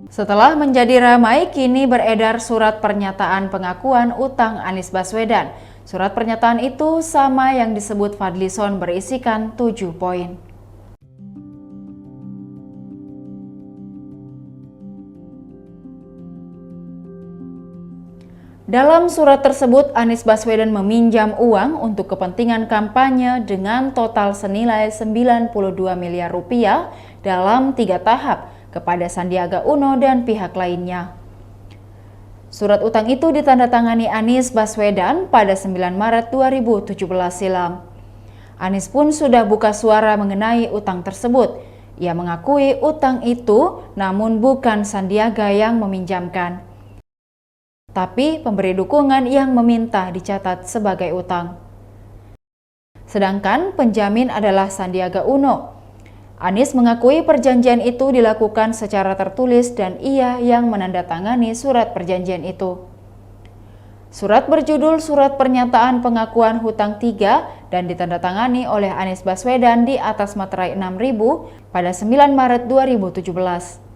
Setelah menjadi ramai, kini beredar surat pernyataan pengakuan utang Anies Baswedan. Surat pernyataan itu sama yang disebut Fadlizon berisikan 7 poin. Dalam surat tersebut, Anies Baswedan meminjam uang untuk kepentingan kampanye dengan total senilai 92 miliar rupiah dalam 3 tahap kepada Sandiaga Uno dan pihak lainnya. Surat utang itu ditandatangani Anies Baswedan pada 9 Maret 2017 silam. Anies pun sudah buka suara mengenai utang tersebut. Ia mengakui utang itu namun bukan Sandiaga yang meminjamkan, tapi pemberi dukungan yang meminta dicatat sebagai utang. Sedangkan penjamin adalah Sandiaga Uno. Anies mengakui perjanjian itu dilakukan secara tertulis dan ia yang menandatangani surat perjanjian itu. Surat berjudul Surat Pernyataan Pengakuan Hutang 3 dan ditandatangani oleh Anies Baswedan di atas materai 6.000 pada 9 Maret 2017.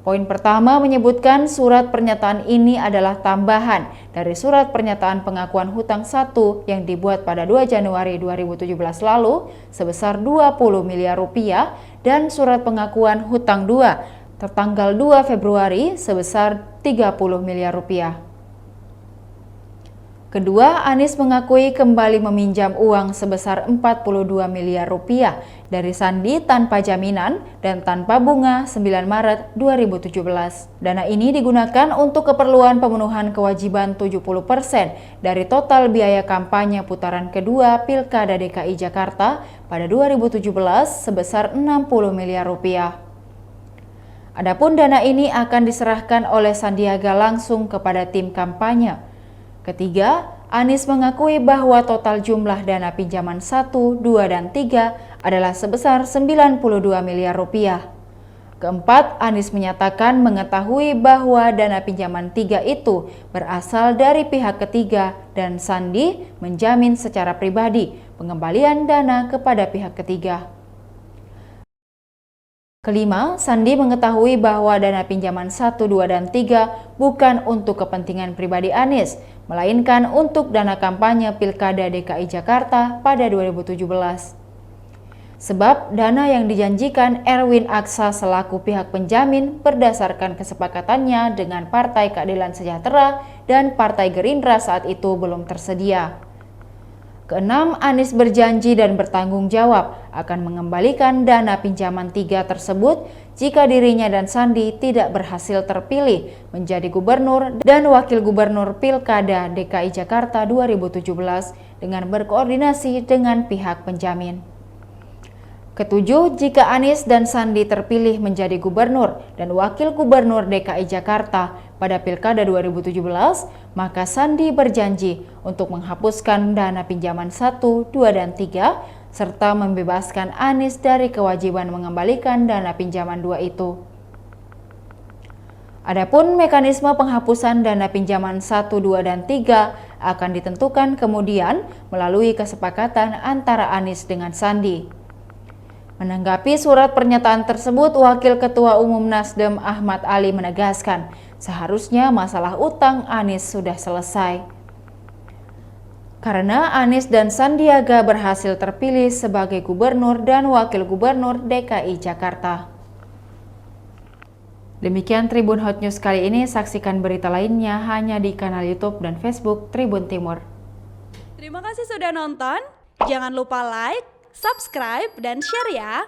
Poin pertama menyebutkan surat pernyataan ini adalah tambahan dari surat pernyataan pengakuan hutang 1 yang dibuat pada 2 Januari 2017 lalu sebesar 20 miliar rupiah dan surat pengakuan hutang 2 tertanggal 2 Februari sebesar 30 miliar rupiah. Kedua, Anies mengakui kembali meminjam uang sebesar 42 miliar rupiah dari Sandi tanpa jaminan dan tanpa bunga 9 Maret 2017. Dana ini digunakan untuk keperluan pemenuhan kewajiban 70% dari total biaya kampanye putaran kedua Pilkada DKI Jakarta pada 2017 sebesar 60 miliar rupiah. Adapun dana ini akan diserahkan oleh Sandiaga langsung kepada tim kampanye. Ketiga, Anies mengakui bahwa total jumlah dana pinjaman 1, 2, dan 3 adalah sebesar 92 miliar rupiah. Keempat, Anies menyatakan mengetahui bahwa dana pinjaman 3 itu berasal dari pihak ketiga dan Sandi menjamin secara pribadi pengembalian dana kepada pihak ketiga. Kelima, Sandi mengetahui bahwa dana pinjaman 1, 2, dan 3 bukan untuk kepentingan pribadi Anies, melainkan untuk dana kampanye Pilkada DKI Jakarta pada 2017. Sebab dana yang dijanjikan Erwin Aksa selaku pihak penjamin berdasarkan kesepakatannya dengan Partai Keadilan Sejahtera dan Partai Gerindra saat itu belum tersedia. Keenam, Anies berjanji dan bertanggung jawab akan mengembalikan dana pinjaman 3 tersebut jika dirinya dan Sandi tidak berhasil terpilih menjadi gubernur dan wakil gubernur Pilkada DKI Jakarta 2017 dengan berkoordinasi dengan pihak penjamin. Ketujuh, jika Anies dan Sandi terpilih menjadi gubernur dan wakil gubernur DKI Jakarta pada Pilkada 2017, maka Sandi berjanji untuk menghapuskan dana pinjaman 1, 2, dan 3, serta membebaskan Anies dari kewajiban mengembalikan dana pinjaman 2 itu. Adapun mekanisme penghapusan dana pinjaman 1, 2, dan 3 akan ditentukan kemudian melalui kesepakatan antara Anies dengan Sandi. Menanggapi surat pernyataan tersebut, Wakil Ketua Umum Nasdem Ahmad Ali menegaskan, seharusnya masalah utang Anies sudah selesai. Karena Anies dan Sandiaga berhasil terpilih sebagai gubernur dan wakil gubernur DKI Jakarta. Demikian Tribun Hot News kali ini, saksikan berita lainnya hanya di kanal YouTube dan Facebook Tribun Timur. Terima kasih sudah nonton, jangan lupa like, subscribe, dan share ya!